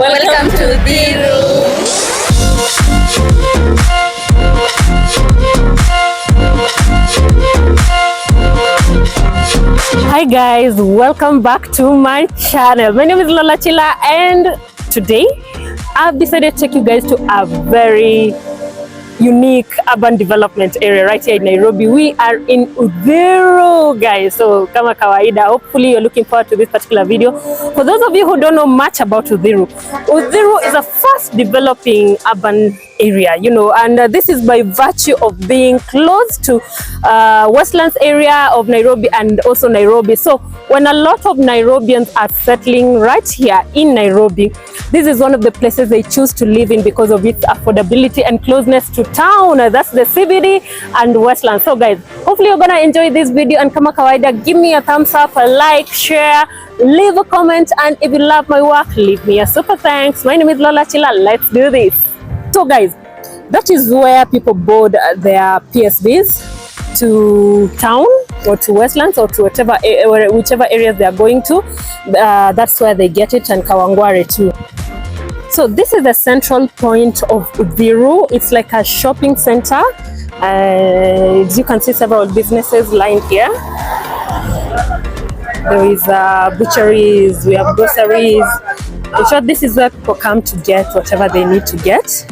Welcome to Uthiru. Hi guys, welcome back to my channel. My name is Lola Chila and today I've decided to take you guys to a very unique urban development area right here in Nairobi. We are in Uthiru, guys. So kama kawaida, hopefully you're looking forward to this particular video. For those of you who don't know much about Uthiru, Uthiru is a fast developing urban area, you know, and this is by virtue of being close to Westlands area of Nairobi and also Nairobi. So when a lot of Nairobians are settling right here in Nairobi, this is one of the places they choose to live in because of its affordability and closeness to town. That's the CBD and Westlands. So guys, hopefully you're gonna enjoy this video, and kama kawaida, give me a thumbs up, a like, share, leave a comment, and if you love my work, leave me a super thanks. My name is Lola Chila. Let's do this. So guys, that is where people board their PSVs to town or to Westlands or to whichever areas they are going to. That's where they get it, and Kawangware too. So this is the central point of Uthiru. It's like a shopping center. As you can see, several businesses lined here. There is butcheries, we have groceries. In short, this is where people come to get whatever they need to get,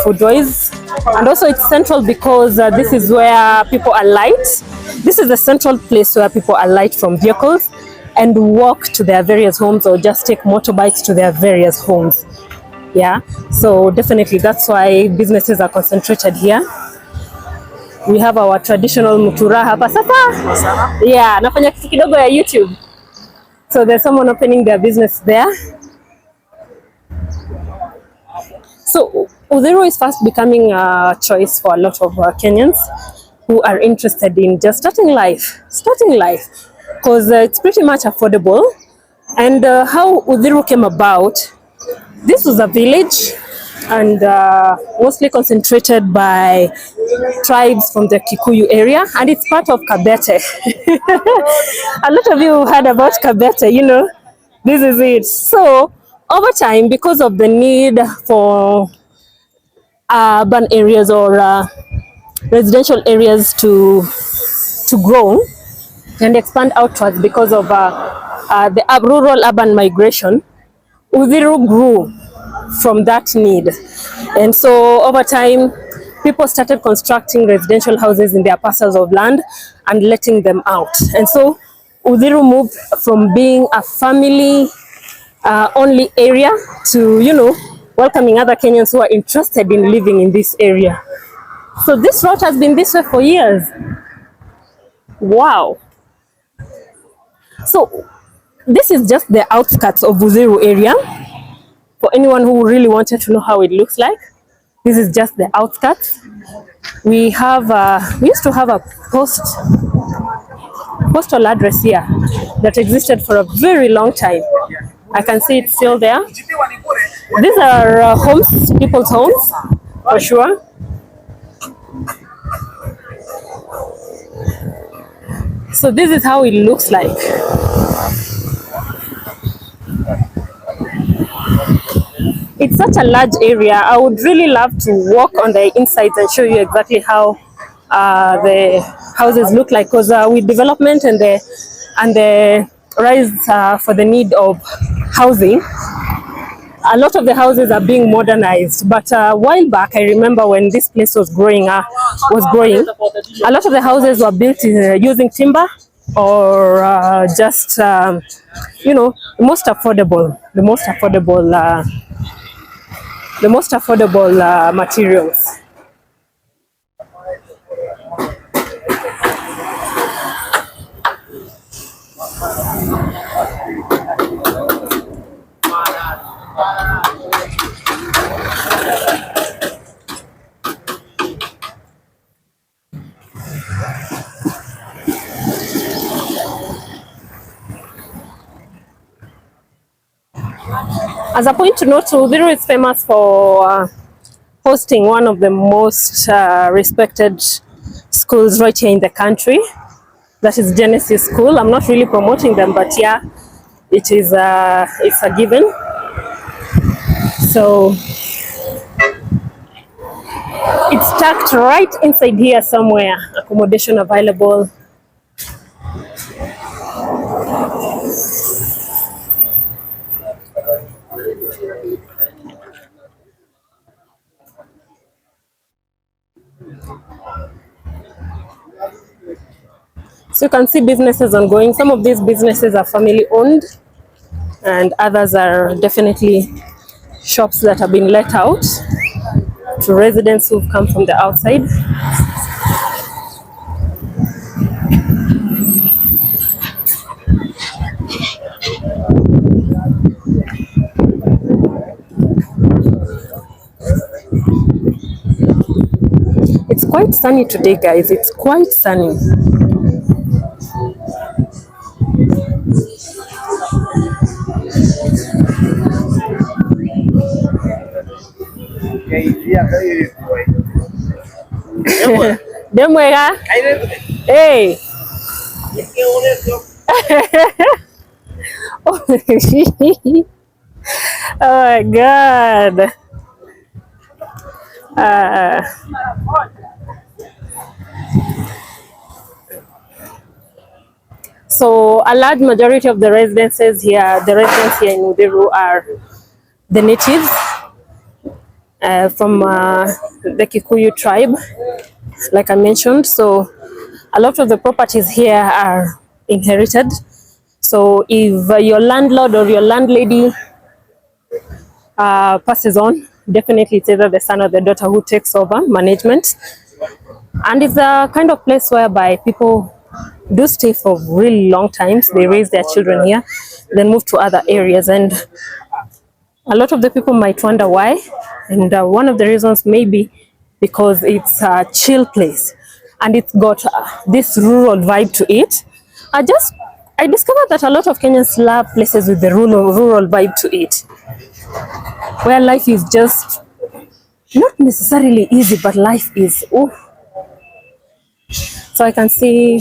food-wise. And also it's central because this is where people alight. This is the central place where people alight from vehicles and walk to their various homes, or just take motorbikes to their various homes. Yeah, so definitely that's why businesses are concentrated here. We have our traditional mutura hapa sasa. Yeah, nafanya kitu kidogo ya YouTube. So there's someone opening their business there. So Uthiru is fast becoming a choice for a lot of Kenyans who are interested in just starting life, because it's pretty much affordable. And how Uthiru came about, this was a village and mostly concentrated by tribes from the Kikuyu area, and it's part of Kabete. A lot of you heard about Kabete, you know, this is it. So over time, because of the need for urban areas or residential areas to grow and expand outwards because of the rural urban migration, Uthiru grew from that need. And so over time, people started constructing residential houses in their parcels of land and letting them out. And so Uthiru moved from being a family only area to, you know, welcoming other Kenyans who are interested in living in this area. So this route has been this way for years. Wow. So this is just the outskirts of Uthiru area. For anyone who really wanted to know how it looks like, this is just the outskirts. We have we used to have a postal address here that existed for a very long time. I can see it's still there. These are homes, people's homes, for sure. So this is how it looks like. It's such a large area. I would really love to walk on the insides and show you exactly how the houses look like, because with development and the rise for the need of housing, a lot of the houses are being modernized. But a while back, I remember when this place was growing, a lot of the houses were built using timber or just you know, the most affordable materials. As a point to note, Uthiru is famous for hosting one of the most respected schools right here in the country. That is Genesis School. I'm not really promoting them, but yeah, it is it's a given. So it's tucked right inside here somewhere. Accommodation available. So you can see businesses ongoing. Some of these businesses are family owned, and others are definitely shops that have been let out to residents who've come from the outside. It's quite sunny today, guys. It's quite sunny. Demwega. Hey. Oh my God. So a large majority of the residents here in Uthiru are the natives from the Kikuyu tribe, like I mentioned. So a lot of the properties here are inherited. So if your landlord or your landlady passes on, definitely it's either the son or the daughter who takes over management. And it's a kind of place whereby people do stay for really long times. They raise their children here, then move to other areas. And a lot of the people might wonder why. And one of the reasons may be because it's a chill place and it's got this rural vibe to it. I discovered that a lot of Kenyans love places with the rural vibe to it, where life is just not necessarily easy, but life is, oh. So I can see.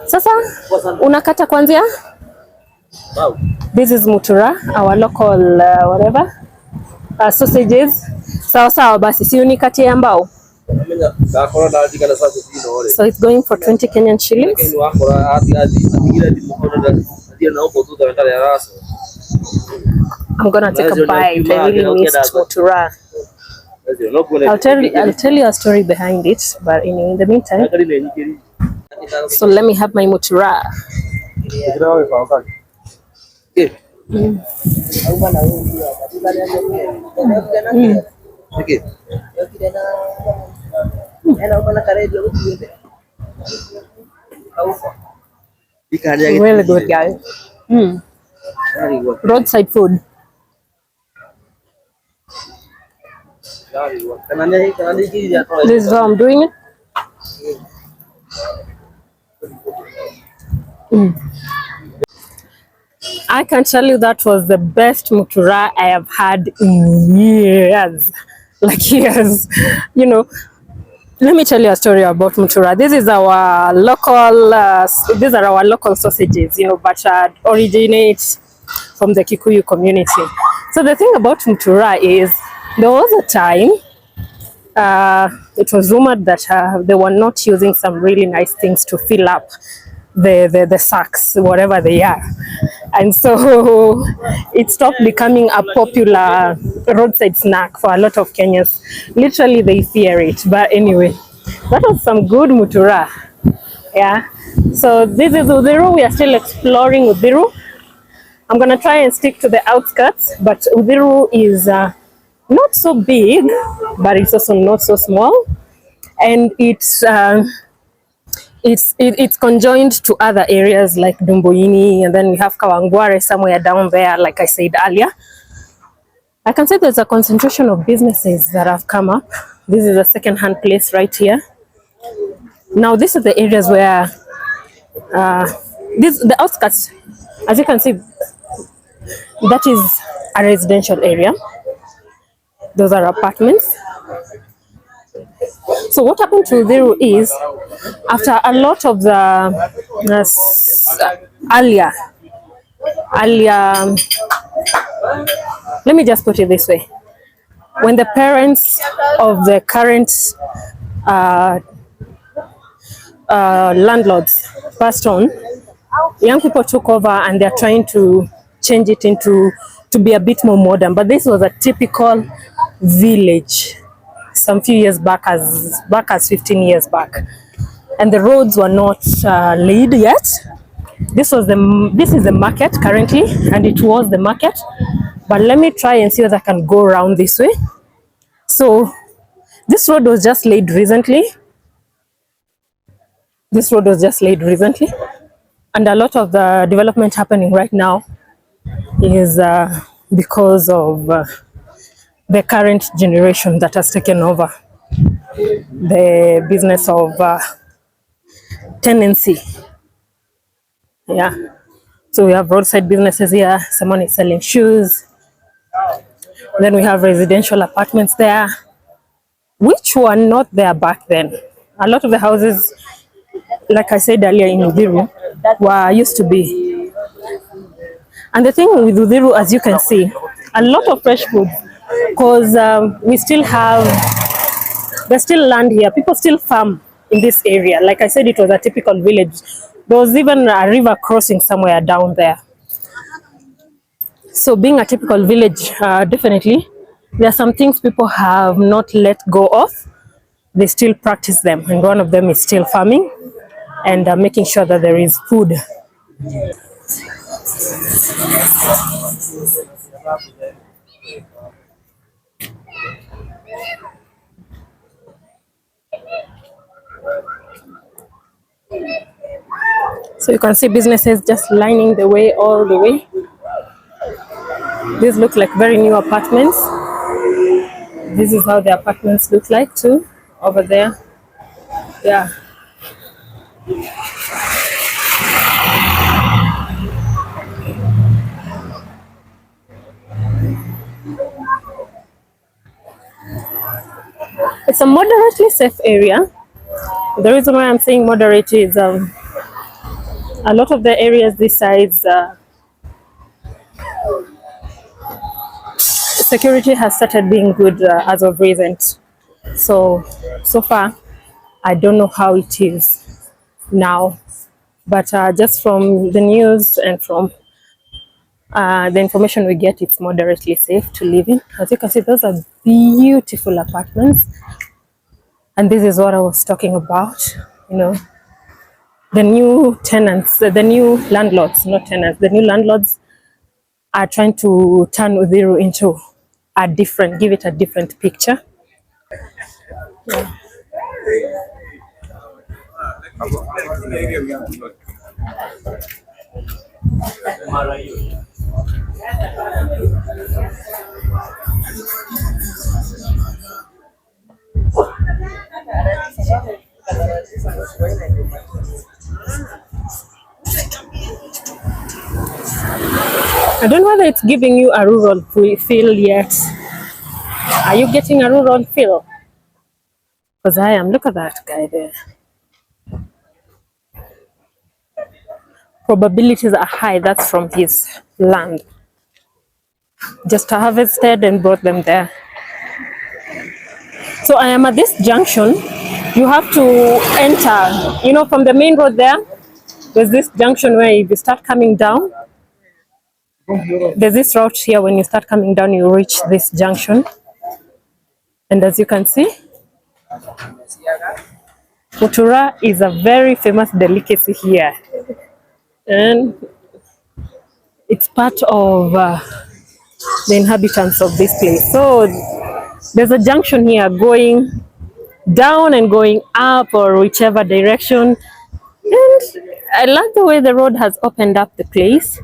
Sasa, unakata kwanzia? This is mutura, our local whatever, sausages. Sawa sawa basi, si unikati ambao. So it's going for 20 Kenyan shillings. I'm gonna take a bite. I really missed mutura. I'll tell you a story behind it, but in the meantime, so let me have my mutura. Really good, guys. Roadside food. This is how I'm doing it. I can tell you that was the best mutura I have had in years, like years. You know, let me tell you a story about mutura. This is our local. These are our local sausages, you know, but originate from the Kikuyu community. So the thing about mutura is there was a time it was rumored that they were not using some really nice things to fill up the sacks, whatever they are. And so it stopped becoming a popular roadside snack for a lot of Kenyans. Literally, they fear it. But anyway, that was some good mutura. Yeah. So this is Uthiru. We are still exploring Uthiru. I'm going to try and stick to the outskirts, but Uthiru is not so big, but it's also not so small. And it's conjoined to other areas like Dumboini, and then we have Kawangware somewhere down there, like I said earlier. I can say there's a concentration of businesses that have come up. This is a second-hand place right here. Now, these are the areas where the outskirts, as you can see, that is a residential area. Those are apartments. So what happened to Uthiru is, after a lot of the earlier I'll, let me just put it this way. When the parents of the current uh, landlords passed on, young people took over and they're trying to change it into to be a bit more modern. But this was a typical village some few years back, as 15 years back, and the roads were not laid yet. This is the market currently, and it was the market. But let me try and see whether I can go around this way. So this road was just laid recently. This road was just laid recently, and a lot of the development happening right now is because of the current generation that has taken over the business of tenancy. Yeah. So we have roadside businesses here. Someone is selling shoes. Then we have residential apartments there, which were not there back then. A lot of the houses, like I said earlier, in Uthiru were used to be. And the thing with Uthiru, as you can see, a lot of fresh food, because we still have, there's still land here. People still farm in this area. Like I said, it was a typical village. There was even a river crossing somewhere down there. So being a typical village, definitely, there are some things people have not let go of. They still practice them. And one of them is still farming and making sure that there is food. So you can see businesses just lining the way all the way. These look like very new apartments. This is how the apartments look like too, over there. Yeah. It's a moderately safe area. The reason why I'm saying moderate is a lot of the areas this side, security has started being good as of recent. So far, I don't know how it is now, but just from the news and from the information we get, it's moderately safe to live in. As you can see, those are beautiful apartments, and this is what I was talking about. You know, the new tenants, the new landlords, not tenants, the new landlords are trying to turn Uthiru into a different, give it a different picture. Yeah. I don't know whether it's giving you a rural feel yet. Are you getting a rural feel? Because I am. Look at that guy there. Probabilities are high that's from his land. Just harvested and brought them there. So I am at this junction. You have to enter, you know, from the main road there. There's this junction where if you start coming down, there's this route here. When you start coming down, you reach this junction. And as you can see, Mutura is a very famous delicacy here. And it's part of the inhabitants of this place. So there's a junction here going down and going up or whichever direction. And I love the way the road has opened up the place.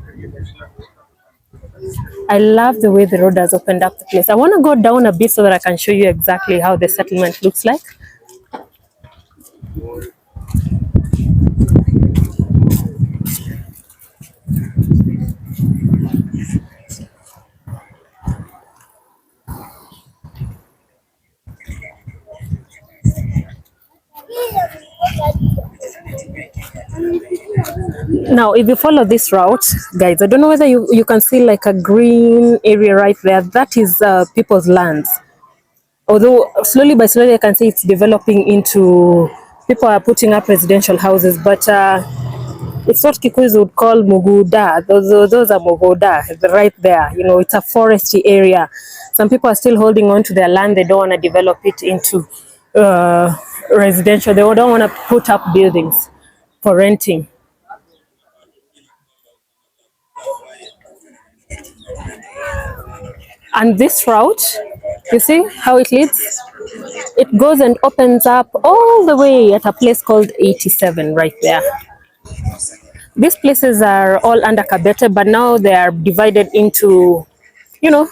I love the way the road has opened up the place. I want to go down a bit so that I can show you exactly how the settlement looks like. Now, if you follow this route, guys, I don't know whether you can see like a green area right there. That is people's lands. Although slowly by slowly, I can see it's developing into, people are putting up residential houses, but it's what Kikuyus would call Muguda. Those are Muguda, right there. You know, it's a foresty area. Some people are still holding on to their land. They don't want to develop it into residential. They don't want to put up buildings for renting. And this route, you see how it leads? It goes and opens up all the way at a place called 87 right there. These places are all under Kabete, but now they are divided into, you know,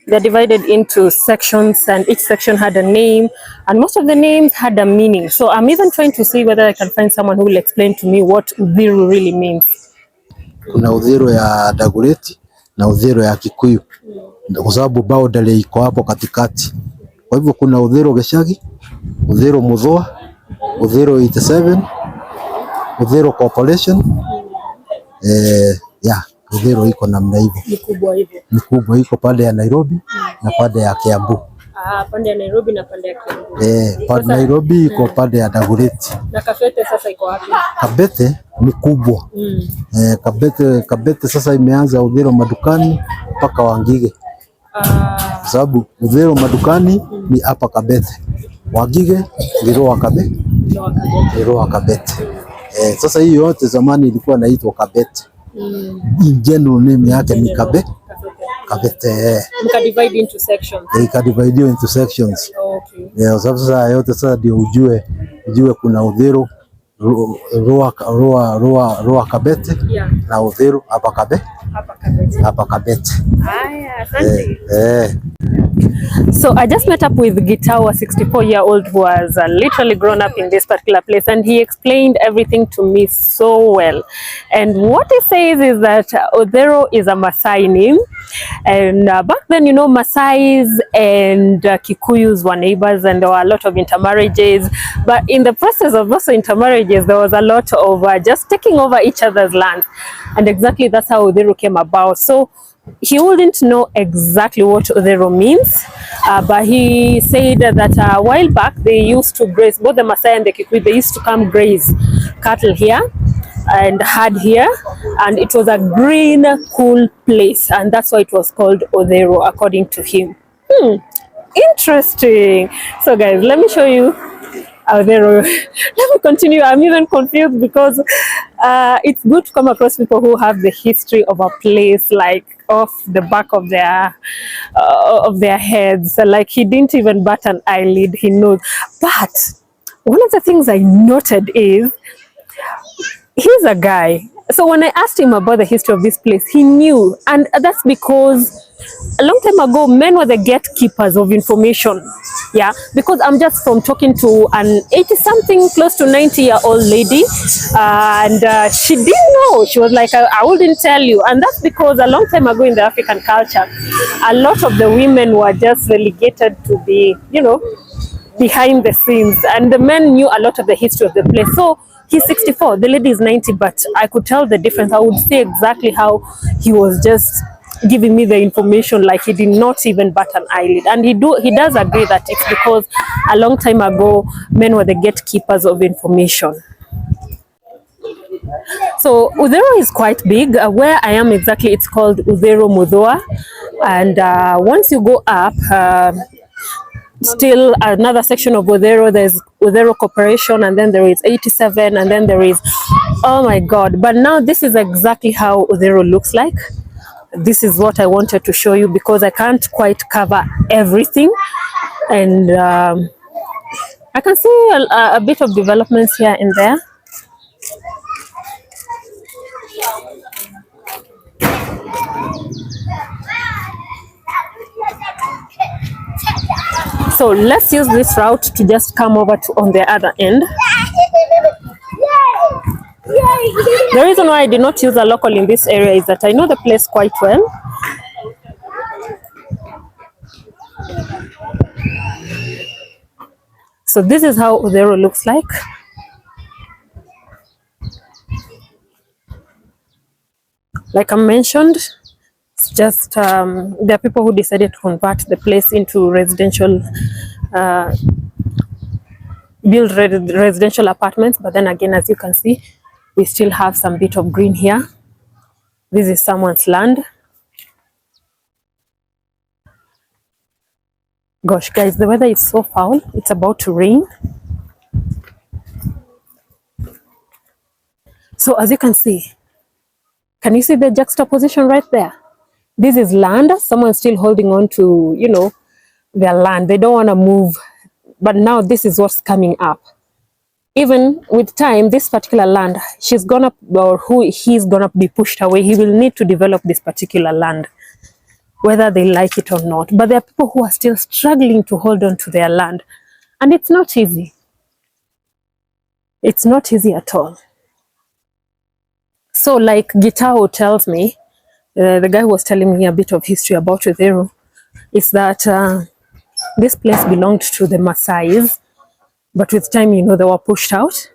they're divided into sections, and each section had a name, and most of the names had a meaning. So I'm even trying to see whether I can find someone who will explain to me what Uthiru really means. Kuna Uthiru ya Dagoretti na Uthiru ya Kikuyu, kwa sababu boundary iko hapo katikati. Kwa hivyo kuna Uthiru Geshagi, Uthiru Muthua, Uthiru 87, Uthiru Corporation. Uthiru iko namna hivyo. Ni kubwa iko pande ya Nairobi na pande ya Kiambu. Pande ya Nairobi na pande ya Kiambu. Pande Nairobi iko pande ya Dagoretti. Na Kabete sasa iko wapi? Kabete ni kubwa. Kabete sasa imeanza Uthiru madukani mpaka Wangige. Kwa sababu Uthiru madukani ni hapa Kabete. Wangige ndiro wa Kabete. Ndiro wa Kabete. Sasa hii yote zamani ilikuwa inaitwa Kabete. In general name yake ni Kabete. Divide into sections. Divide into sections. Okay. Sasa yote sasa ndio ujue kuna Uthiru Rua Kabete na Uthiru hapa Kabete. So I just met up with Gitau, a 64-year-old who has literally grown up in this particular place, and he explained everything to me so well. And what he says is that Uthiru is a Maasai name, and back then, you know, Maasais and Kikuyus were neighbors, and there were a lot of intermarriages. But in the process of those intermarriages, there was a lot of just taking over each other's land, and exactly that's how Uthiru came about. So he wouldn't know exactly what Uthiru means, but he said that a while back they used to graze, both the Maasai and the Kikuyu, they used to come graze cattle here and herd here, and it was a green, cool place, and that's why it was called Uthiru according to him. Interesting. So guys, let me show you Uthiru. Let me continue. I'm even confused because it's good to come across people who have the history of a place like off the back of their heads. Like he didn't even bat an eyelid, he knows. But one of the things I noted is he's a guy. So when I asked him about the history of this place, he knew, and that's because a long time ago, men were the gatekeepers of information. Yeah, because I'm just from talking to an 80-something, close to 90-year-old lady, and she didn't know. She was like, I wouldn't tell you. And that's because a long time ago in the African culture, a lot of the women were just relegated to be, you know, behind the scenes, and the men knew a lot of the history of the place. So he's 64, the lady is 90, but I could tell the difference. I would see exactly how he was just giving me the information, like he did not even bat an eyelid. And he does agree that it's because a long time ago men were the gatekeepers of information. So Uthiru is quite big. Where I am exactly, it's called Uthiru Muthua, and once you go up, still another section of Uthiru, there's Uthiru Corporation, and then there is 87, and then there is, oh my god. But now this is exactly how Uthiru looks like. This is what I wanted to show you because I can't quite cover everything, and I can see a bit of developments here and there. So let's use this route to just come over to on the other end. The reason why I did not use a local in this area is that I know the place quite well. So this is how Uthiru looks like. Like I mentioned, it's just there are people who decided to convert the place into residential, build residential apartments. But then again, as you can see, we still have some bit of green here. This is someone's land. Gosh, guys, the weather is so foul. It's about to rain. So as you can see, can you see the juxtaposition right there? This is land. Someone's still holding on to, you know, their land. They don't want to move. But now this is what's coming up. Even with time, this particular land, he's gonna be pushed away. He will need to develop this particular land, whether they like it or not. But there are people who are still struggling to hold on to their land. And it's not easy. It's not easy at all. So like Gitao tells me, the guy who was telling me a bit of history about Uthiru, is that this place belonged to the Maasais, but with time, you know, they were pushed out.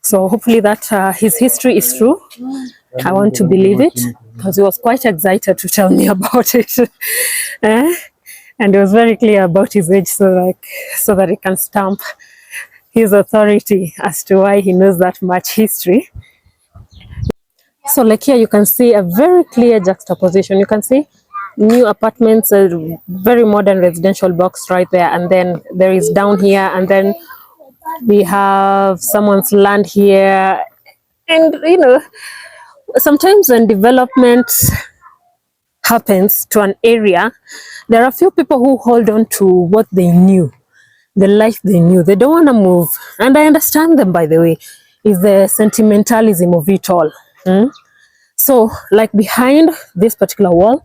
So hopefully that his history is true. I want to believe it, because he was quite excited to tell me about it. And he was very clear about his age, so that he can stamp his authority as to why he knows that much history. So like here you can see a very clear juxtaposition. You can see new apartments, a very modern residential blocks right there, and then there is down here, and then we have someone's land here. And you know, sometimes when development happens to an area, there are a few people who hold on to what they knew, the life they knew. They don't want to move, and I understand them, by the way. Is the sentimentalism of it all. So like behind this particular wall,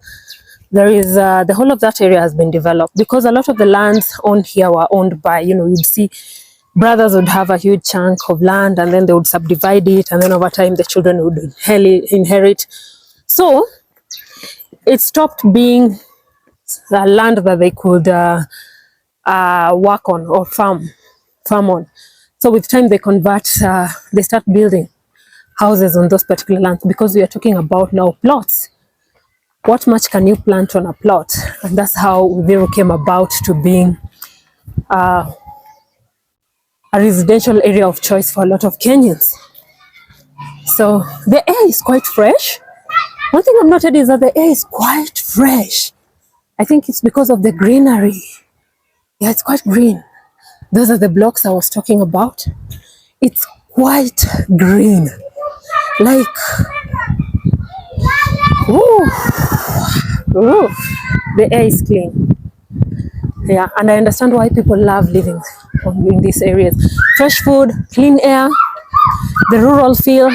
there is the whole of that area has been developed, because a lot of the lands on here were owned by, you know, you'd see brothers would have a huge chunk of land, and then they would subdivide it, and then over time the children would inherit. So it stopped being a land that they could work on or farm on. So with time they they start building houses on those particular lands, because we are talking about now plots. What much can you plant on a plot? And that's how Uthiru came about to being a residential area of choice for a lot of Kenyans. So the air is quite fresh. One thing I've noted is that the air is quite fresh. I think it's because of the greenery. Yeah, it's quite green. Those are the blocks I was talking about. It's quite green. Like, ooh, the air is clean. Yeah, and I understand why people love living in these areas. Fresh food, clean air, the rural feel.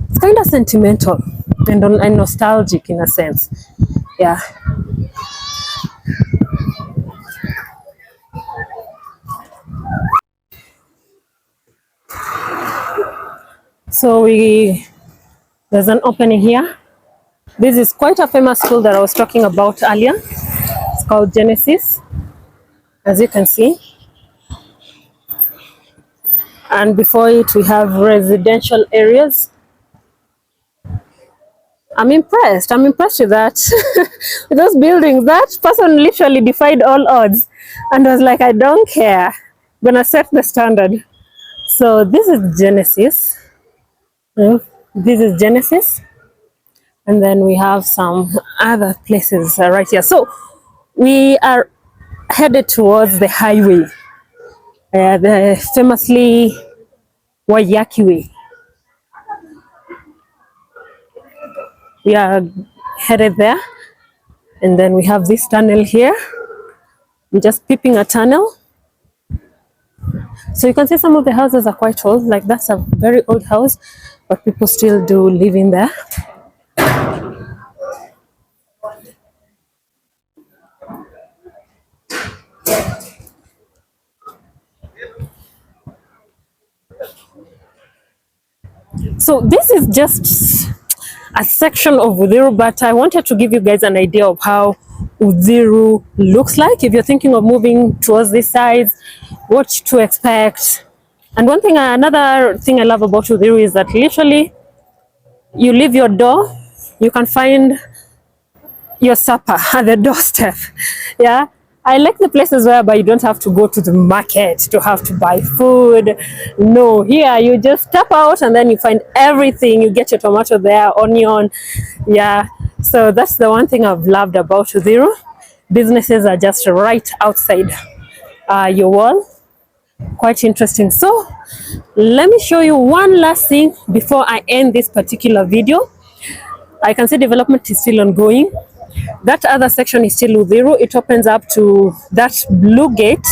It's kind of sentimental and nostalgic in a sense. Yeah. So there's an opening here. This is quite a famous school that I was talking about earlier. It's called Genesis, as you can see. And before it, we have residential areas. I'm impressed with that. With those buildings, that person literally defied all odds and was like, I don't care. I'm gonna set the standard. So this is Genesis. This is Genesis. And then we have some other places right here. So we are headed towards the highway, the famously Waiyaki Way. We are headed there, and then we have this tunnel here. I'm just peeping a tunnel. So you can see some of the houses are quite old, like that's a very old house, but people still do live in there. So this is just a section of Uthiru, but I wanted to give you guys an idea of how Uthiru looks like. If you're thinking of moving towards this side, what to expect. And another thing I love about Uthiru is that literally You leave your door, you can find your supper at the doorstep. Yeah, I like the places whereby you don't have to go to the market to have to buy food. No, here you just step out and then you find everything. You get your tomato there, onion. Yeah, so that's the one thing I've loved about Uthiru. Businesses are just right outside your wall. Quite interesting. So let me show you one last thing before I end this particular video. I can see development is still ongoing. That other section is still Uthiru. It opens up to that blue gate.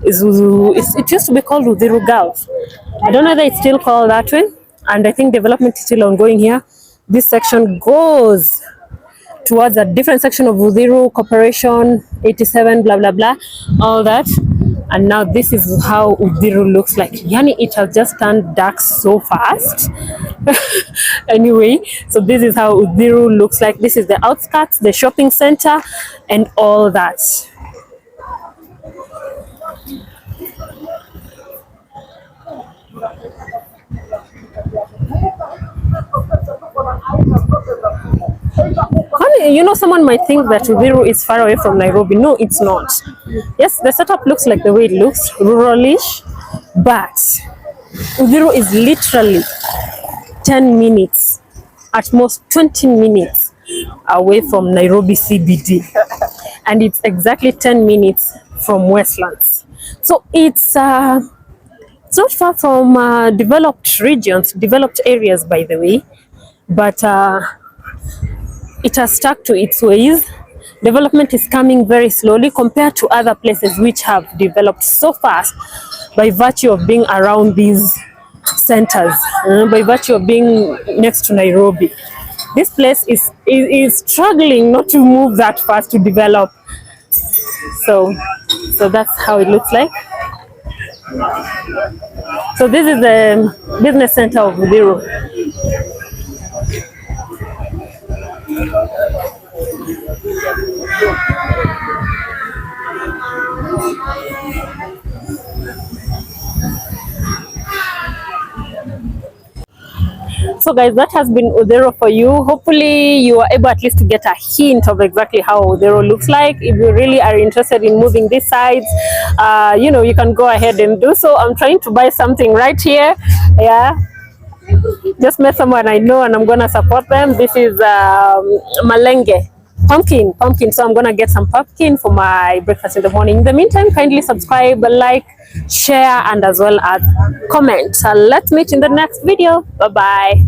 It used to be called Uthiru Gulf. I don't know whether it's still called that way. And I think development is still ongoing here. This section goes towards a different section of Uthiru Corporation, 87, blah, blah, blah, all that. And now this is how Uthiru looks like. Yani, it has just turned dark so fast. Anyway, so this is how Uthiru looks like. This is the outskirts, the shopping center, and all that. You know, someone might think that Uthiru is far away from Nairobi. No, it's not. Yes, the setup looks like the way it looks, ruralish, but Uthiru is literally 10 minutes, at most 20 minutes away from Nairobi CBD. And it's exactly 10 minutes from Westlands. So it's not far from developed regions, developed areas, by the way, but it has stuck to its ways. Development is coming very slowly compared to other places which have developed so fast by virtue of being around these centers, by virtue of being next to Nairobi. This place is struggling not to move that fast to develop. So that's how it looks like. So this is the business center of Uthiru. So guys, that has been Uthiru for you. Hopefully you are able at least to get a hint of exactly how Uthiru looks like. If you really are interested in moving these sides, you know, you can go ahead and do so. I'm trying to buy something right here. Yeah, just met someone I know and I'm gonna support them. This is malenge, pumpkin. So I'm gonna get some pumpkin for my breakfast in the morning. In the meantime, kindly subscribe, like, share, and as well as comment. Let's meet in the next video. Bye bye.